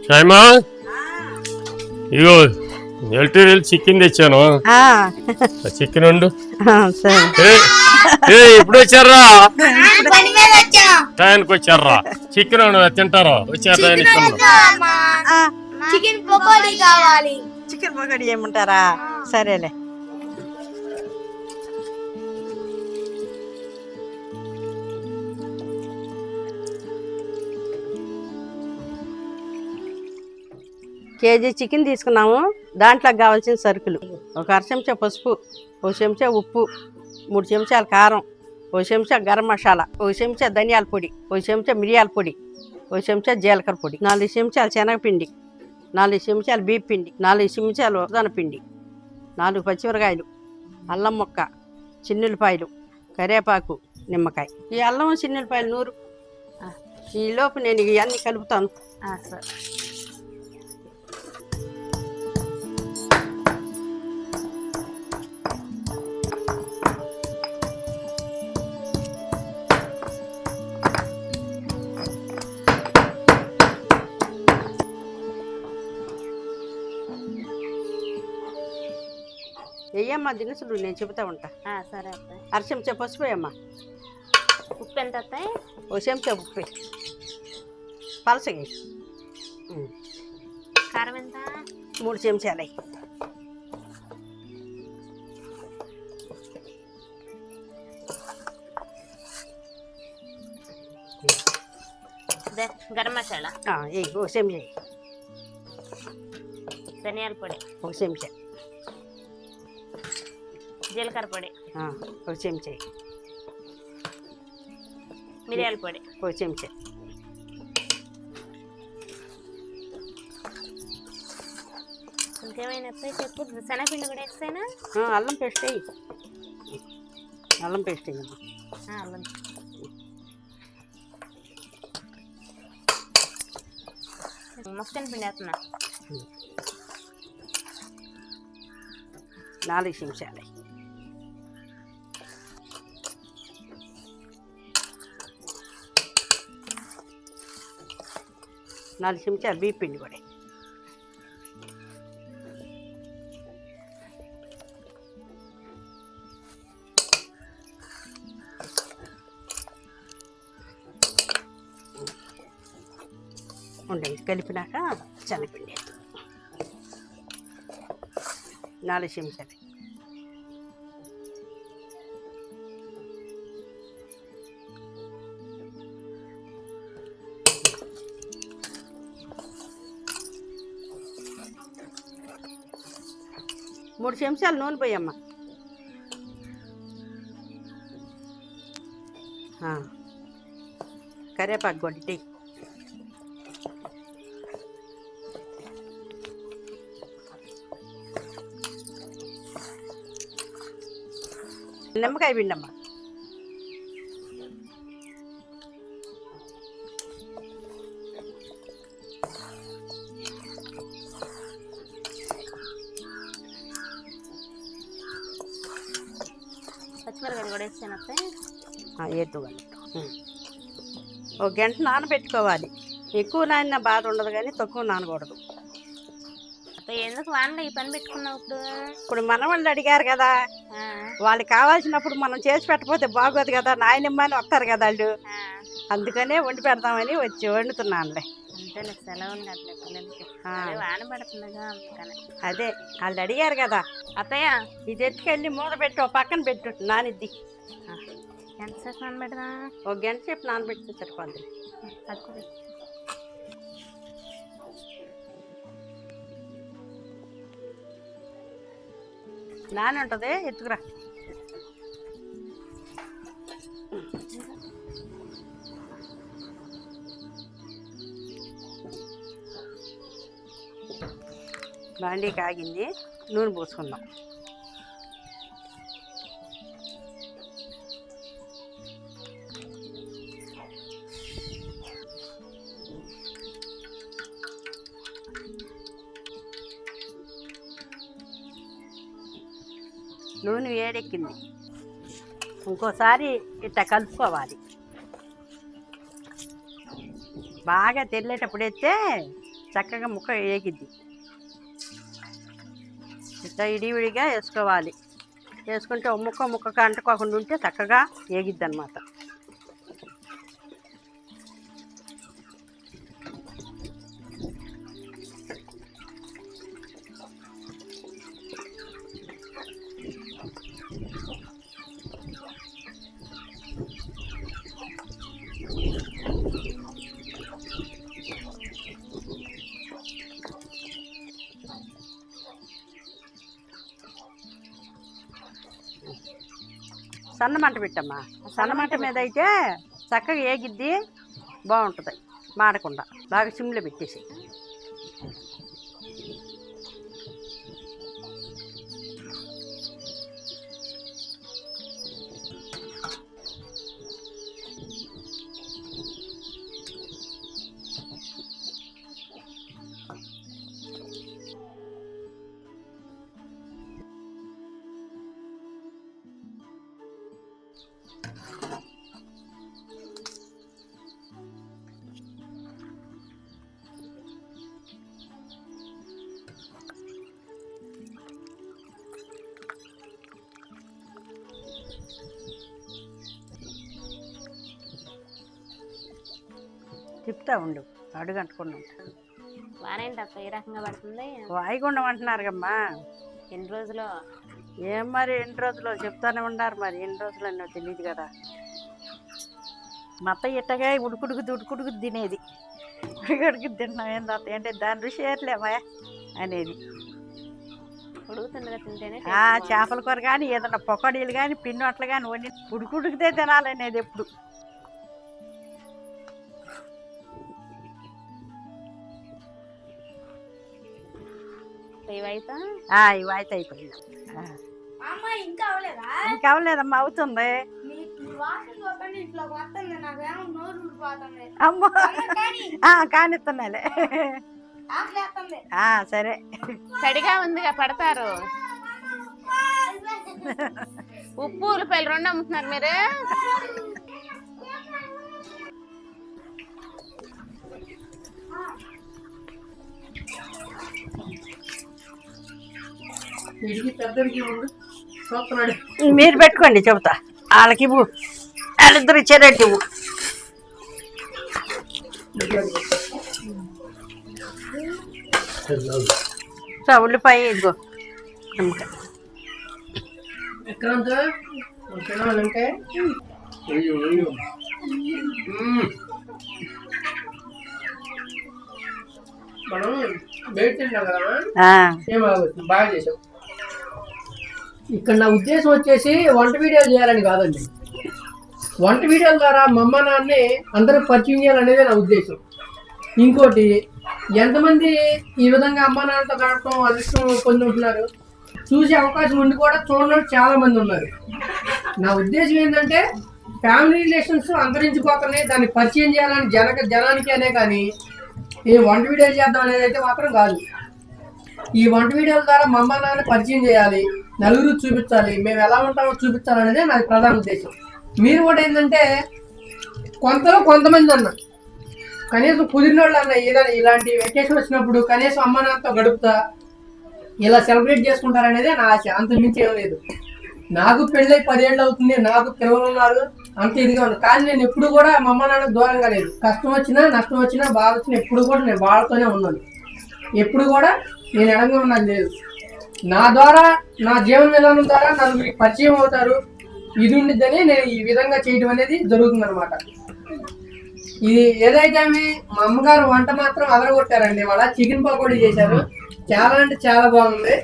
షైమా ఇగో ఎల్టీరియల్ chicken తెచ్చాను. Chicken ఉండు. ఇప్పుడు వచ్చారా? టైంకి వచ్చారా? చికెన్ తింటారా? వచ్చారా? చికెన్ పకోడీ కావాలి. చికెన్ పకోడీ ఏమంటారా? సరేలే. కేజీ చికెన్ తీసుకున్నాము. దాంట్లోకి కావాల్సిన సరుకులు: ఒక అర చెంచా పసుపు, ఒక చెంచా ఉప్పు, 3 చెంచాల కారం, ఒక చెంచా గరం మసాలా, ఒక చెంచా ధనియాల పొడి, ఒక చెంచా మిరియాల పొడి, ఒక చెంచా జీలకర్ర పొడి, 4 చెంచాల శనగపిండి, 4 చెంచాల బియ్య పిండి, 4 చెంచాలు ఉదన పిండి, 4 పచ్చిమిరకాయలు, అల్లం ముక్క, చిన్నులపాయలు, కరివేపాకు, నిమ్మకాయ. ఈ అల్లం చిన్నులపాయలు నూరు. ఈలోపు నేను ఇవన్నీ కలుపుతాను. సరే. వేయమ్మా దినుసులు, నేను చెబుతా ఉంటా. సరే. అర చెంచా పసుపు వేయమ్మా. ఉప్పు ఎంత వస్తాయి? ఒక చెంచా ఉప్పు పలసగా. కారం ఎంత? 3 చెంచాలు. గరం మసాలా ఒక చెంచా. ధనియాల పొడి ఒక చెంచా. జీలకర్ర పొడి ఒక చెంచా. మిరియాల పొడి ఒక చెంచా. ఇంకేమైనా చెప్పు. శనగపిండి కూడా వేస్తాయినా? అల్లం పేస్ట్ వేయి. అల్లం పేస్ట్ వేయమ్మా. అల్లం మొక్కని పిండి వేస్తున్నా. 4 చెంచాలు. నాలుగు చెంచాలు బియ్య పిండి కూడా. ఉండే కలిపినాక శనగపిండి 4 చెంచాలు. మూడు చెంచాలు నూనె పోయమ్మా. కరివేపాకు కొట్టి నిమ్మకాయ పిండమ్మా. పచ్చిమిరకాయలు కూడా వేస్తాను. ఏతుగండి. ఒక గంట నానబెట్టుకోవాలి. ఎక్కువ నానిన బాధ ఉండదు, కానీ తక్కువ నానకూడదు. ఎందుకు వానలో ఈ పని పెట్టుకున్నావు? ఇప్పుడు మనవాళ్ళు అడిగారు కదా, వాళ్ళకి కావాల్సినప్పుడు మనం చేసి పెట్టకపోతే బాగోదు కదా. నాయనమ్మని వస్తారు కదా వాళ్ళు, అందుకనే వండి పెడతామని వచ్చి వండుతున్నానులే. అంతేలే, సెలవులు అట్లే పిల్లలకి వాన పడుతుందిగా అందుకని. అదే వాళ్ళు అడిగారు కదా. అత్తయ్య ఇది ఎత్తుకెళ్ళి మూత పెట్టి ఒక పక్కన పెట్టు, నానిద్ది. ఎంతసేపు నానబెడదా? ఒక గంట సేపు నానబెడితే సరిపోద్ది. నాని ఉంటుంది, ఎత్తుకురా. బాండీ కాగింది, నూనె పోసుకుందాం. నూనె వేడెక్కింది, ఇంకోసారి ఇట్లా కలుపుకోవాలి. బాగా తెల్లేటప్పుడు అయితే చక్కగా ముక్క ఏగిద్ది. ఇట్లా ఇడివిడిగా వేసుకోవాలి. వేసుకుంటే ముక్క అంటుకోకుండా ఉంటే చక్కగా ఏగిద్ది అన్నమాట. సన్నమంట పెట్టమ్మా. సన్నమంట మీద అయితే చక్కగా ఏగిద్ది, బాగుంటుంది, మాడకుండా. బాగా సిమ్లో పెట్టేసి తిప్పుతా ఉండు, అడుగంటుకుండా ఉంటాను. వానేంటక్క ఏ రకంగా పడుతుంది? వాయుగుండం అంటున్నారు కమ్మా. ఎన్ని రోజులు? ఏం మరి ఎన్ని రోజులు చెప్తానే ఉన్నారు. మరి ఎన్ని రోజులు అన్నో తెలియదు కదా. మత ఇట్టగా ఉడుకుడుకు తినేది. ఉడుకుడుకు తింటున్నాం ఏందా అంటే దాని రుచి ఏట్లేమా అనేది. ఉడుకుతుండగా తింటేనే చేపల కూర కానీ ఏదన్నా పొకడీలు కానీ పిన్నొట్లు కానీ వండి ఉడుకుడికితే తినాలనేది ఎప్పుడు. ఇవైతే అయిపోయింది. ఇంకా అవ్వలేదమ్మా, అవుతుంది. అమ్మా కానిస్తున్నాలే. సరే తడిగా ఉందిగా పడతారు. ఉప్పు ఉల్లిపాయలు 2 అమ్ముతున్నారు మీరు. మీరు పెట్టుకోండి, చెబుతా. వాళ్ళకి ఇవ్వు, వాళ్ళిద్దరు ఇచ్చారంటే ఇవ్వు. ఉల్లిపాయ ఇదిగో. మనం బయట తింటాం కదా, బాగా చేసాం. ఇక్కడ నా ఉద్దేశం వచ్చేసి వంట వీడియోలు చేయాలని కాదండి. వంట వీడియోల ద్వారా మా అమ్మ నాన్నే అందరూ పరిచయం చేయాలనేదే నా ఉద్దేశం. ఇంకోటి, ఎంతమంది ఈ విధంగా అమ్మ నాన్నతో గడపడం అదృష్టం పొంది ఉంటున్నారు, చూసే అవకాశం ఉండి కూడా చూడడం చాలా మంది ఉన్నారు. నా ఉద్దేశం ఏంటంటే ఫ్యామిలీ రిలేషన్స్ అంతరించిపోతున్నాయి, దాన్ని పరిచయం చేయాలని జనానికి అనే కానీ ఈ వంట వీడియోలు చేద్దాం అనేది అయితే మాత్రం కాదు. ఈ వంట వీడియోల ద్వారా మా అమ్మ నాన్న పరిచయం చేయాలి, నలుగురు చూపించాలి, మేము ఎలా ఉంటామో చూపించాలి అనేది నాకు ప్రధాన ఉద్దేశం. మీరు కూడా ఏంటంటే కొంతమంది అన్న కనీసం కుదిరిన వాళ్ళు అన్న ఏదైనా ఇలాంటి వెకేషన్ వచ్చినప్పుడు కనీసం అమ్మ నాన్నతో గడుపుతా ఇలా సెలబ్రేట్ చేసుకుంటారనేదే నా ఆశ, అంత మించి ఏం లేదు. నాకు పెళ్ళై 10 ఏళ్ళు అవుతుంది, నాకు పిల్లలు ఉన్నారు, అంత ఇదిగా ఉంది. కానీ నేను ఎప్పుడు కూడా మా అమ్మ నాన్నకు దూరంగా లేదు. కష్టం వచ్చినా నష్టం వచ్చినా బాధ వచ్చినా ఎప్పుడు కూడా నేను వాళ్ళతోనే ఉన్నాను. ఎప్పుడు కూడా నేను ఎడంగా ఉన్నది లేదు. నా ద్వారా నా జీవన విధానం ద్వారా నలుగురికి పరిచయం అవుతారు, ఇది ఉండిద్దని నేను ఈ విధంగా చేయడం అనేది జరుగుతుంది అనమాట. ఇది ఏదైతే మా అమ్మగారు వంట మాత్రం అదరగొట్టారండి. వాళ్ళ చికెన్ పకోడీ చేశారు, చాలా అంటే చాలా బాగుంది.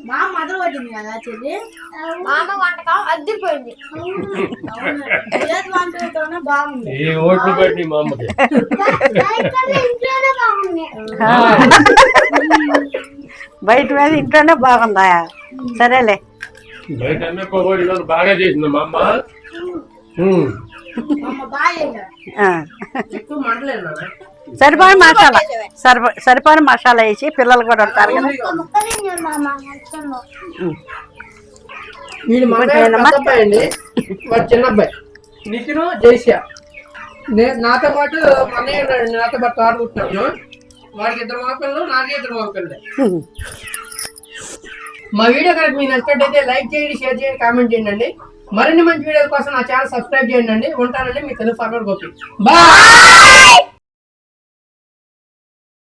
మా మదర్ వచ్చింది కదా చెల్లి, మా అమ్మ వంటకం అద్దరిపోయింది. బాగుంది. బయట మీద ఇంట్లోనే బాగుందా? సరేలే. బాగా చేసింది మా అమ్మ. సరిపోయిన మసాలా వేసి పిల్లలు కూడా ఉంటారు కదా. చిన్న అబ్బాయి నితిను జైశ్య నాతో పాటు మా అన్నయ్య ఉన్నాడు, నాతో పాటు తోడుకుంటున్నాను. వాడికి 2 మగపిల్లలు, నాకు 2 మగపిల్లలు. మా వీడియో కనుక మీకు నచ్చినట్టయితే లైక్ చేయండి, షేర్ చేయండి, కామెంట్ చేయండి అండి. మరిన్ని మంచి వీడియోల కోసం నా ఛానల్ సబ్స్క్రైబ్ చేయండి అండి. ఉంటానండి, మీ తెలుగు ఫార్మర్ గోపి. బాయ్.